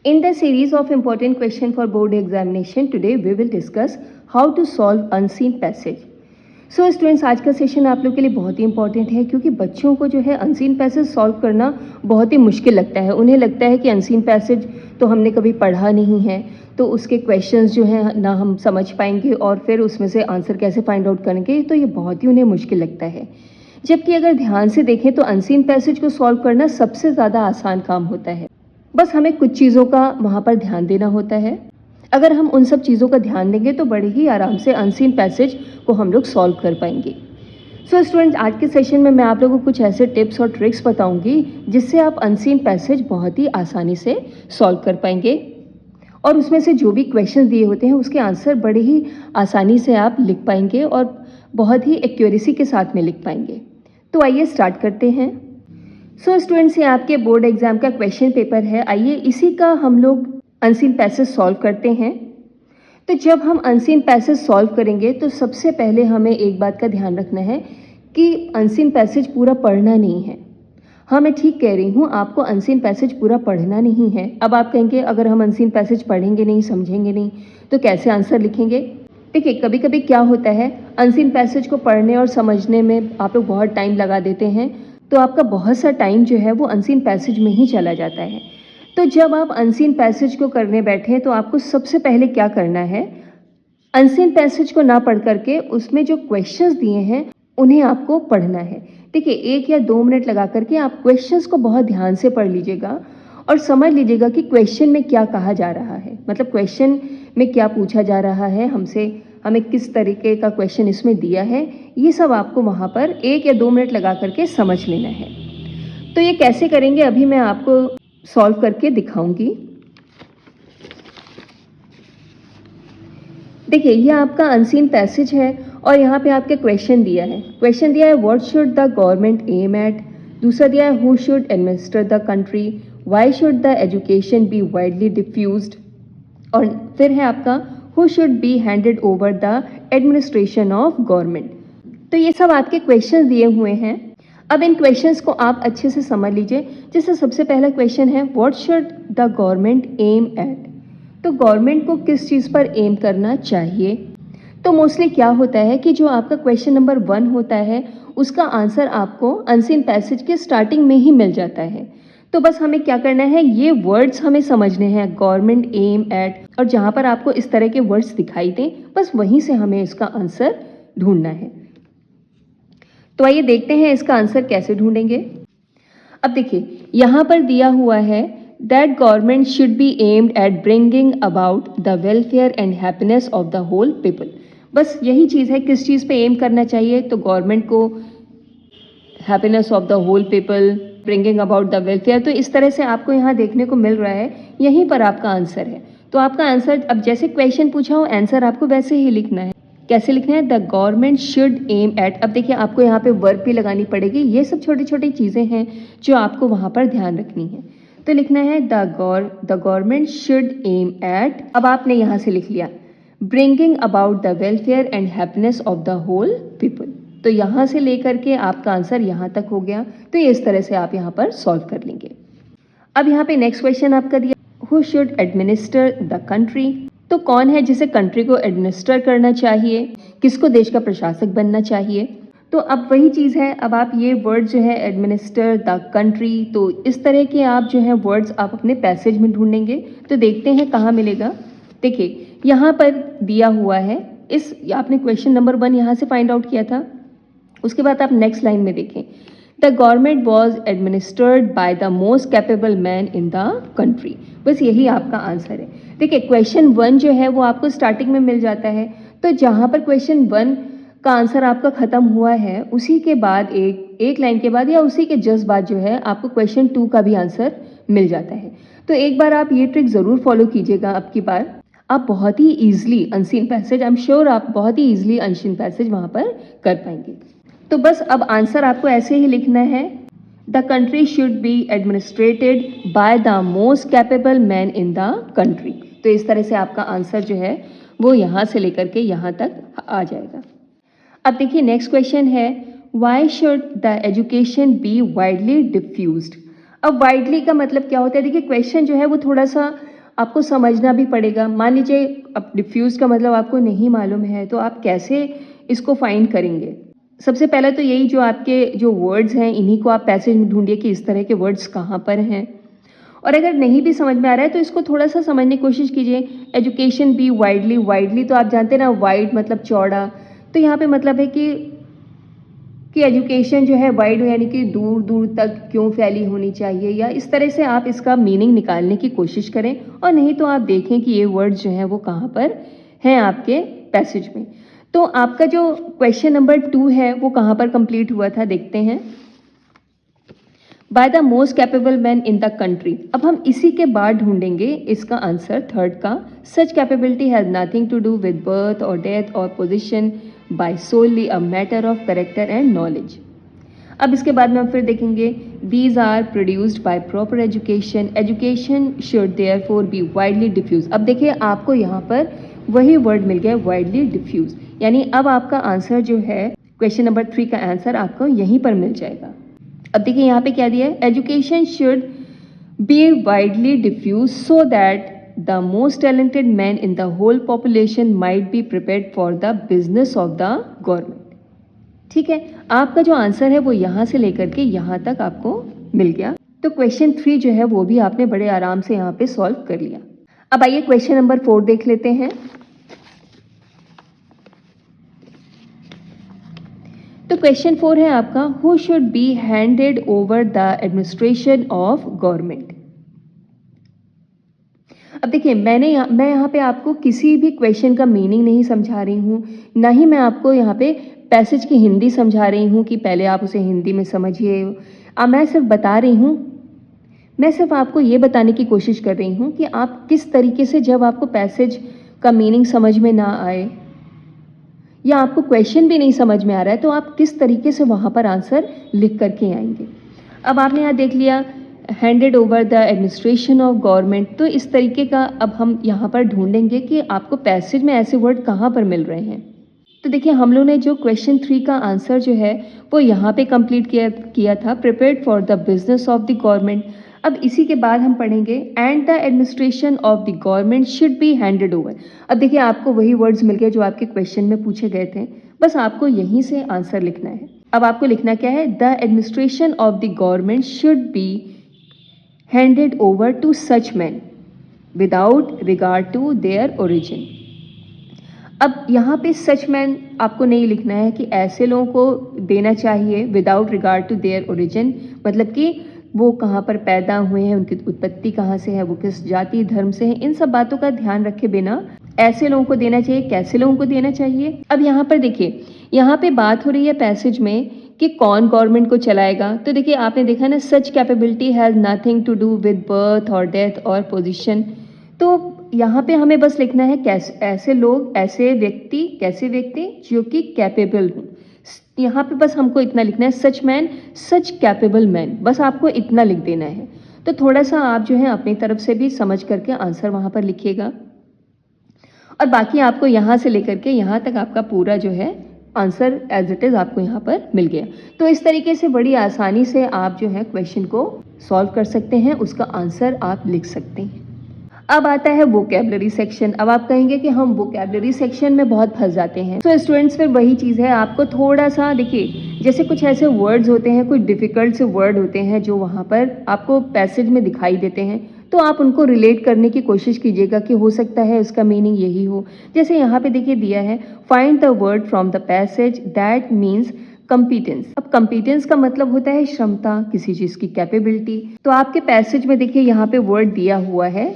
In the series of important question for board examination, today we will discuss how to solve unseen passage. So students, आज का session आप लोग के लिए बहुत ही इंपॉर्टेंट है क्योंकि बच्चों को जो है अनसीन पैसेज सॉल्व करना बहुत ही मुश्किल लगता है। उन्हें लगता है कि अनसीन पैसेज तो हमने कभी पढ़ा नहीं है, तो उसके क्वेश्चंस जो हैं ना हम समझ पाएंगे और फिर उसमें से आंसर कैसे फाइंड आउट करेंगे, तो ये बहुत ही उन्हें मुश्किल लगता है। जबकि अगर ध्यान से देखें तो अनसीन पैसेज को सॉल्व करना सबसे ज़्यादा आसान काम होता है। बस हमें कुछ चीज़ों का वहाँ पर ध्यान देना होता है। अगर हम उन सब चीज़ों का ध्यान देंगे तो बड़े ही आराम से अनसीन पैसेज को हम लोग सॉल्व कर पाएंगे। सो स्टूडेंट्स, आज के सेशन में मैं आप लोगों को कुछ ऐसे टिप्स और ट्रिक्स बताऊंगी जिससे आप अनसीन पैसेज बहुत ही आसानी से सॉल्व कर पाएंगे और उसमें से जो भी क्वेश्चन दिए होते हैं उसके आंसर बड़े ही आसानी से आप लिख पाएंगे और बहुत ही एक्यूरेसी के साथ में लिख पाएंगे। तो आइए स्टार्ट करते हैं। सो स्टूडेंट्स, ये आपके बोर्ड एग्जाम का क्वेश्चन पेपर है। आइए इसी का हम लोग अनसीन पैसेज सॉल्व करते हैं। तो जब हम अनसीन पैसेज सॉल्व करेंगे तो सबसे पहले हमें एक बात का ध्यान रखना है कि अनसीन पैसेज पूरा पढ़ना नहीं है। हाँ, मैं ठीक कह रही हूँ, आपको अनसीन पैसेज पूरा पढ़ना नहीं है। अब आप कहेंगे अगर हम अनसीन पैसेज पढ़ेंगे नहीं, समझेंगे नहीं, तो कैसे आंसर लिखेंगे? देखिए, कभी कभी क्या होता है, अनसीन पैसेज को पढ़ने और समझने में आप लोग बहुत टाइम लगा देते हैं, तो आपका बहुत सा टाइम जो है वो अनसीन पैसेज में ही चला जाता है। तो जब आप अनसीन पैसेज को करने बैठें तो आपको सबसे पहले क्या करना है, अनसीन पैसेज को ना पढ़ करके उसमें जो क्वेश्चंस दिए हैं उन्हें आपको पढ़ना है। देखिए, 1 या 2 मिनट लगा करके आप क्वेश्चंस को बहुत ध्यान से पढ़ लीजिएगा और समझ लीजिएगा कि क्वेश्चन में क्या कहा जा रहा है, मतलब क्वेश्चन में क्या पूछा जा रहा है हमसे, हमें किस तरीके का क्वेश्चन इसमें दिया है, ये सब आपको वहाँ पर 1 या 2 मिनट लगा करके समझ लेना है। तो ये कैसे करेंगे अभी मैं आपको सॉल्व करके दिखाऊंगी। देखिए, ये आपका अनसीन पैसेज है और यहाँ पे आपके क्वेश्चन दिया है। क्वेश्चन दिया है what should the government aim at, दूसरा दिया है who should administer the country, why should the education be widely diffused, और फिर है आपका who should be handed over the administration of government. तो ये सब आपके क्वेश्चन दिए हुए हैं। अब इन क्वेश्चंस को आप अच्छे से समझ लीजिए। जैसे सबसे पहला क्वेश्चन है what should the government aim at, तो गवर्नमेंट को किस चीज़ पर एम करना चाहिए। तो मोस्टली क्या होता है कि जो आपका क्वेश्चन नंबर 1 होता है उसका आंसर आपको अनसीन पैसेज के स्टार्टिंग में ही मिल जाता है। तो बस हमें क्या करना है, ये वर्ड्स हमें समझने हैं, गवर्नमेंट एम एट, और जहाँ पर आपको इस तरह के वर्ड्स दिखाई दें बस वहीं से हमें इसका आंसर ढूंढना है। तो आइए देखते हैं इसका आंसर कैसे ढूंढेंगे। अब देखिए, यहाँ पर दिया हुआ है that government should be aimed at bringing about the welfare and happiness of the whole people. बस यही चीज़ है, किस चीज़ पे एम करना चाहिए, तो गवर्नमेंट को happiness of the whole people, bringing about the welfare. तो इस तरह से आपको यहाँ देखने को मिल रहा है, यहीं पर आपका आंसर है। तो आपका आंसर, अब जैसे क्वेश्चन पूछा हो आंसर आपको वैसे ही लिखना है। कैसे लिखना है, the government should aim at. अब देखिए, आपको यहाँ पे वर्ब भी लगानी पड़ेगी। ये सब छोटी छोटी चीज़ें हैं जो आपको वहाँ पर ध्यान रखनी है। तो लिखना है the government should aim at, अब आपने यहाँ से लिख लिया bringing about the welfare and happiness of the whole people. तो यहाँ से लेकर के आपका आंसर यहाँ तक हो गया। तो इस तरह से आप यहाँ पर सॉल्व कर लेंगे। अब यहाँ पे नेक्स्ट क्वेश्चन आपका दिया who should administer the country, तो कौन है जिसे कंट्री को एडमिनिस्टर करना चाहिए, किसको देश का प्रशासक बनना चाहिए। तो अब वही चीज़ है, अब आप ये वर्ड जो है एडमिनिस्टर द कंट्री, तो इस तरह के आप जो है वर्ड्स आप अपने पैसेज में ढूंढेंगे। तो देखते हैं कहाँ मिलेगा। देखिए, यहाँ पर दिया हुआ है, इस आपने क्वेश्चन नंबर 1 यहाँ से फाइंड आउट किया था। उसके बाद आप नेक्स्ट लाइन में देखें the government was administered by the most capable man in the country. बस यही आपका आंसर है। देखिए, क्वेश्चन 1 जो है वो आपको स्टार्टिंग में मिल जाता है, तो जहाँ पर क्वेश्चन 1 का आंसर आपका ख़त्म हुआ है उसी के बाद एक लाइन के बाद या उसी के जस्ट बाद जो है आपको क्वेश्चन 2 का भी आंसर मिल जाता है। तो एक बार आप ये ट्रिक ज़रूर फॉलो कीजिएगा। अब की बार आप बहुत ही easily unseen passage, I am sure आप बहुत ही ईजिली अनसीन पैसेज वहाँ पर कर पाएंगे। तो बस अब आंसर आपको ऐसे ही लिखना है the country should be administrated by the most capable man in the country. तो इस तरह से आपका आंसर जो है वो यहाँ से लेकर के यहाँ तक आ जाएगा। अब देखिए, नेक्स्ट क्वेश्चन है why should the education be widely diffused. अब वाइडली का मतलब क्या होता है, देखिए क्वेश्चन जो है वो थोड़ा सा आपको समझना भी पड़ेगा। मान लीजिए अब डिफ्यूज़ का मतलब आपको नहीं मालूम है, तो आप कैसे इसको फाइंड करेंगे? सबसे पहले तो यही जो आपके जो वर्ड्स हैं, इन्हीं को आप पैसेज में ढूँढिए कि इस तरह के वर्ड्स कहाँ पर हैं। और अगर नहीं भी समझ में आ रहा है तो इसको थोड़ा-सा समझने की कोशिश कीजिए। एजुकेशन बी वाइडली, वाइडली तो आप जानते हैं ना, वाइड मतलब चौड़ा, तो यहाँ पे मतलब है कि एजुकेशन जो है वाइड यानी कि दूर दूर तक क्यों फैली होनी चाहिए, या इस तरह से आप इसका मीनिंग निकालने की कोशिश करें। और नहीं तो आप देखें कि ये वर्ड्स जो हैं वो कहाँ पर हैं आपके पैसेज में। तो आपका जो क्वेश्चन नंबर 2 है वो कहाँ पर कंप्लीट हुआ था, देखते हैं। By the most capable man in the country. अब हम इसी के बाद ढूंढेंगे इसका आंसर थर्ड का। Such capability has nothing to do with birth और डेथ और position by solely a matter of character and knowledge. अब इसके बाद में हम फिर देखेंगे these are produced by proper education, education should therefore be widely diffuse. अब देखिए आपको यहाँ पर वही वर्ड मिल गया, वाइडली डिफ्यूज, यानी अब आपका आंसर जो है क्वेश्चन नंबर 3 का आंसर आपको यहीं पर मिल जाएगा। अब देखिए यहाँ पे क्या दिया है, education should be widely diffuse so that the most talented man in the whole population might be prepared for the business of the government. ठीक है, आपका जो आंसर है वो यहाँ से लेकर के यहाँ तक आपको मिल गया। तो क्वेश्चन 3 जो है वो भी आपने बड़े आराम से यहाँ पे सॉल्व कर लिया। अब आइए क्वेश्चन नंबर 4 देख लेते हैं। तो क्वेश्चन 4 है आपका, who should be handed over the administration of government. अब देखिए मैं यहाँ पे आपको किसी भी क्वेश्चन का मीनिंग नहीं समझा रही हूँ, ना ही मैं आपको यहाँ पे पैसेज की हिंदी समझा रही हूँ कि पहले आप उसे हिंदी में समझिए। मैं सिर्फ बता रही हूँ, मैं सिर्फ आपको ये बताने की कोशिश कर रही हूँ कि आप किस तरीके से, जब आपको पैसेज का मीनिंग समझ में ना आए या आपको क्वेश्चन भी नहीं समझ में आ रहा है, तो आप किस तरीके से वहाँ पर आंसर लिख करके आएंगे। अब आपने यहाँ देख लिया handed over the administration of government, तो इस तरीके का अब हम यहाँ पर ढूंढेंगे कि आपको पैसेज में ऐसे वर्ड कहाँ पर मिल रहे हैं। तो देखिए हम लोग ने जो क्वेश्चन 3 का आंसर जो है वो यहाँ पे कंप्लीट किया था, prepared for the business of the government. अब इसी के बाद हम पढ़ेंगे and the administration of the government should be handed over. अब देखिए आपको वही वर्ड्स मिल गए जो आपके क्वेश्चन में पूछे गए थे, बस आपको यहीं से आंसर लिखना है। अब आपको लिखना क्या है, the administration of the government should be handed over to such man without regard to their origin. अब यहाँ पे सच मैन आपको नहीं लिखना है कि ऐसे लोगों को देना चाहिए without regard to their origin, मतलब कि वो कहाँ पर पैदा हुए हैं, उनकी उत्पत्ति कहाँ से है, वो किस जाति धर्म से है, इन सब बातों का ध्यान रखे बिना ऐसे लोगों को देना चाहिए। कैसे लोगों को देना चाहिए, अब यहाँ पर देखिए, यहाँ पे बात हो रही है पैसेज में कि कौन गवर्नमेंट को चलाएगा। तो देखिए आपने देखा ना, such capability has nothing to do with birth और डेथ और पोजिशन। तो यहाँ पे हमें बस लिखना है कैसे, ऐसे लोग, ऐसे व्यक्ति, कैसे व्यक्ति जो कि कैपेबल हों। यहाँ पे बस हमको इतना लिखना है, सच मैन, सच कैपेबल मैन, बस आपको इतना लिख देना है। तो थोड़ा सा आप जो है अपनी तरफ से भी समझ करके आंसर वहाँ पर लिखिएगा, और बाकी आपको यहाँ से लेकर के यहाँ तक आपका पूरा जो है आंसर एज इट इज़ आपको यहाँ पर मिल गया। तो इस तरीके से बड़ी आसानी से आप जो है क्वेश्चन को सॉल्व कर सकते हैं, उसका आंसर आप लिख सकते हैं। अब आता है वोकैबलरी सेक्शन। अब आप कहेंगे कि हम वोकैबलरी सेक्शन में बहुत फंस जाते हैं। तो स्टूडेंट्स फिर वही चीज़ है, आपको थोड़ा सा देखिए, जैसे कुछ ऐसे वर्ड्स होते हैं, कुछ डिफ़िकल्ट से वर्ड होते हैं जो वहाँ पर आपको पैसेज में दिखाई देते हैं, तो आप उनको रिलेट करने की कोशिश कीजिएगा कि हो सकता है उसका मीनिंग यही हो। जैसे यहाँ पे देखिए दिया है, find the word from the passage that means कंपीटेंस। अब कंपीटेंस का मतलब होता है क्षमता, किसी चीज़ की कैपेबिलिटी। तो आपके पैसेज में देखिए यहाँ पे वर्ड दिया हुआ है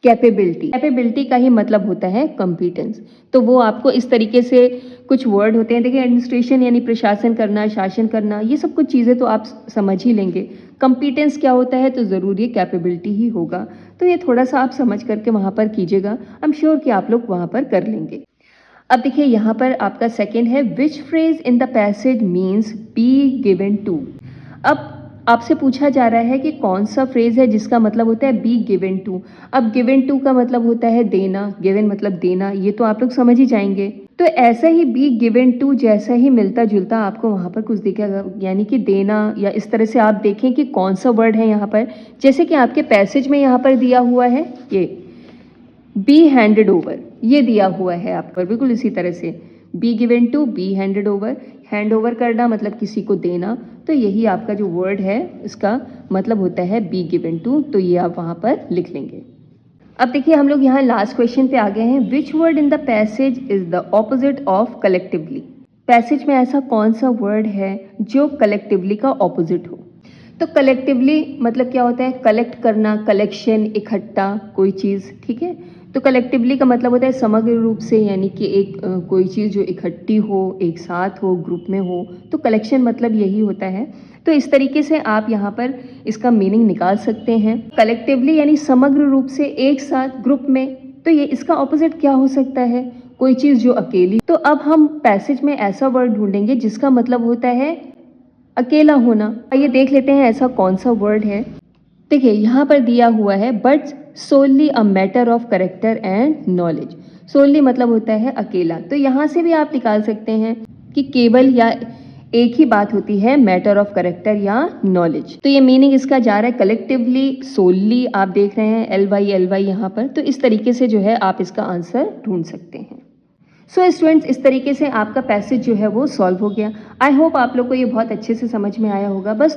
कैपेबिलिटी। कैपेबिलिटी का ही मतलब होता है कंपीटेंस। तो वो आपको इस तरीके से कुछ वर्ड होते हैं, देखिए एडमिनिस्ट्रेशन यानी प्रशासन करना, शासन करना, ये सब कुछ चीज़ें तो आप समझ ही लेंगे। कंपीटेंस क्या होता है, तो ज़रूरी कैपेबिलिटी ही होगा। तो ये थोड़ा सा आप समझ करके वहाँ पर कीजिएगा, आई एम श्योर कि आप लोग वहाँ पर कर लेंगे। अब देखिए यहाँ पर आपका सेकेंड है, which phrase in the passage means be given to. अब आपसे पूछा जा रहा है कि कौन सा फ्रेज है जिसका मतलब होता है बी गिवन टू। अब गिवन टू का मतलब होता है देना, गिवन मतलब देना, ये तो आप लोग समझ ही जाएंगे। तो ऐसा ही बी गिवन टू जैसा ही मिलता जुलता आपको वहाँ पर कुछ दिखेगा, यानी कि देना, या इस तरह से आप देखें कि कौन सा वर्ड है यहाँ पर। जैसे कि आपके पैसेज में यहाँ पर दिया हुआ है ये बी हैंडेड ओवर, ये दिया हुआ है आप पर, बिल्कुल इसी तरह से be given to be handed over. Hand over करना मतलब किसी को देना, तो यही आपका जो वर्ड है इसका मतलब होता है बी गिवन टू, तो ये आप वहाँ पर लिख लेंगे। अब देखिए हम लोग यहाँ लास्ट क्वेश्चन पे आ गए हैं। Which word in the passage is the opposite of collectively. Passage में ऐसा कौन सा वर्ड है जो कलेक्टिवली का ऑपोजिट हो। तो कलेक्टिवली मतलब क्या होता है, कलेक्ट करना, कलेक्शन, इकट्ठा कोई चीज़, ठीक है। तो कलेक्टिवली का मतलब होता है समग्र रूप से, यानी कि एक कोई चीज़ जो इकट्ठी हो, एक साथ हो, ग्रुप में हो, तो कलेक्शन मतलब यही होता है। तो इस तरीके से आप यहाँ पर इसका मीनिंग निकाल सकते हैं। कलेक्टिवली यानी समग्र रूप से, एक साथ, ग्रुप में, तो ये इसका ऑपोजिट क्या हो सकता है, कोई चीज़ जो अकेली। तो अब हम पैसेज में ऐसा वर्ड ढूंढेंगे जिसका मतलब होता है अकेला होना। आइए देख लेते हैं ऐसा कौन सा वर्ड है। देखिए यहाँ पर दिया हुआ है but solely a matter of character and knowledge. Solely मतलब होता है अकेला, तो यहाँ से भी आप निकाल सकते हैं कि केवल या एक ही बात होती है, मैटर ऑफ करेक्टर या नॉलेज। तो ये मीनिंग इसका जा रहा है कलेक्टिवली, सोनली, आप देख रहे हैं एल वाई यहाँ पर। तो इस तरीके से जो है आप इसका आंसर ढूंढ सकते हैं। सो स्टूडेंट्स, इस तरीके से आपका पैसेज जो है वो सॉल्व हो गया। आई होप आप लोग को ये बहुत अच्छे से समझ में आया होगा। बस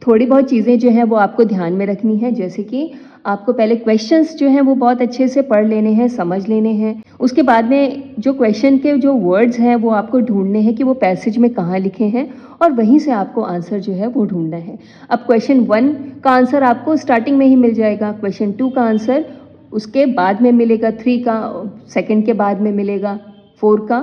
थोड़ी बहुत चीज़ें जो हैं वो आपको ध्यान में रखनी है, जैसे कि आपको पहले क्वेश्चंस जो हैं वो बहुत अच्छे से पढ़ लेने हैं, समझ लेने हैं। उसके बाद में जो क्वेश्चन के जो वर्ड्स हैं वो आपको ढूंढने हैं कि वो पैसेज में कहाँ लिखे हैं, और वहीं से आपको आंसर जो है वो ढूंढना है। अब क्वेश्चन 1 का आंसर आपको स्टार्टिंग में ही मिल जाएगा, क्वेश्चन 2 का आंसर उसके बाद में मिलेगा, 3 का सेकेंड के बाद में मिलेगा, 4 का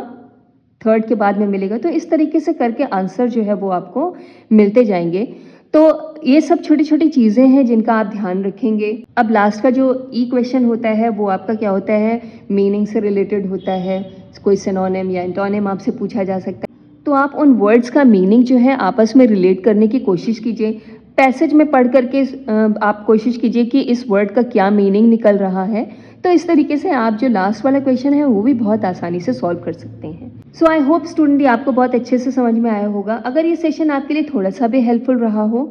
थर्ड के बाद में मिलेगा। तो इस तरीके से करके आंसर जो है वो आपको मिलते जाएंगे। तो ये सब छोटी छोटी चीज़ें हैं जिनका आप ध्यान रखेंगे। अब लास्ट का जो ई क्वेश्चन होता है वो आपका क्या होता है, मीनिंग से रिलेटेड होता है। कोई सिनोनिम या एंटोनिम आपसे पूछा जा सकता है, तो आप उन वर्ड्स का मीनिंग जो है आपस में रिलेट करने की कोशिश कीजिए। पैसेज में पढ़ करके आप कोशिश कीजिए कि इस वर्ड का क्या मीनिंग निकल रहा है। तो इस तरीके से आप जो लास्ट वाला क्वेश्चन है वो भी बहुत आसानी से सॉल्व कर सकते हैं। सो आई होप स्टूडेंट ये आपको बहुत अच्छे से समझ में आया होगा। अगर ये सेशन आपके लिए थोड़ा सा भी हेल्पफुल रहा हो,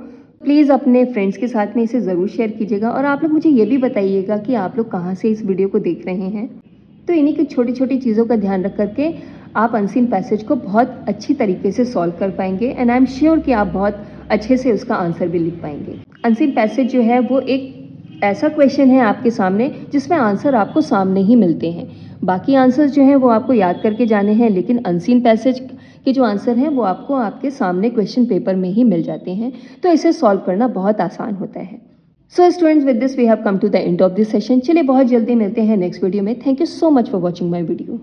प्लीज़ अपने फ्रेंड्स के साथ में इसे ज़रूर शेयर कीजिएगा। और आप लोग मुझे ये भी बताइएगा कि आप लोग कहाँ से इस वीडियो को देख रहे हैं। तो इन्हीं की छोटी छोटी चीज़ों का ध्यान रख करके आप अनसीन पैसेज को बहुत अच्छी तरीके से सॉल्व कर पाएंगे, एंड आई एम श्योर कि आप बहुत अच्छे से उसका आंसर भी लिख पाएंगे। अनसीन पैसेज जो है वो एक ऐसा क्वेश्चन है आपके सामने जिसमें आंसर आपको सामने ही मिलते हैं। बाकी आंसर्स जो हैं वो आपको याद करके जाने हैं, लेकिन अनसीन पैसेज के जो आंसर हैं वो आपको आपके सामने क्वेश्चन पेपर में ही मिल जाते हैं। तो इसे सॉल्व करना बहुत आसान होता है। So students, with this we have come to the end of this session. चलिए बहुत जल्दी मिलते हैं नेक्स्ट वीडियो में। Thank you so much for watching my video.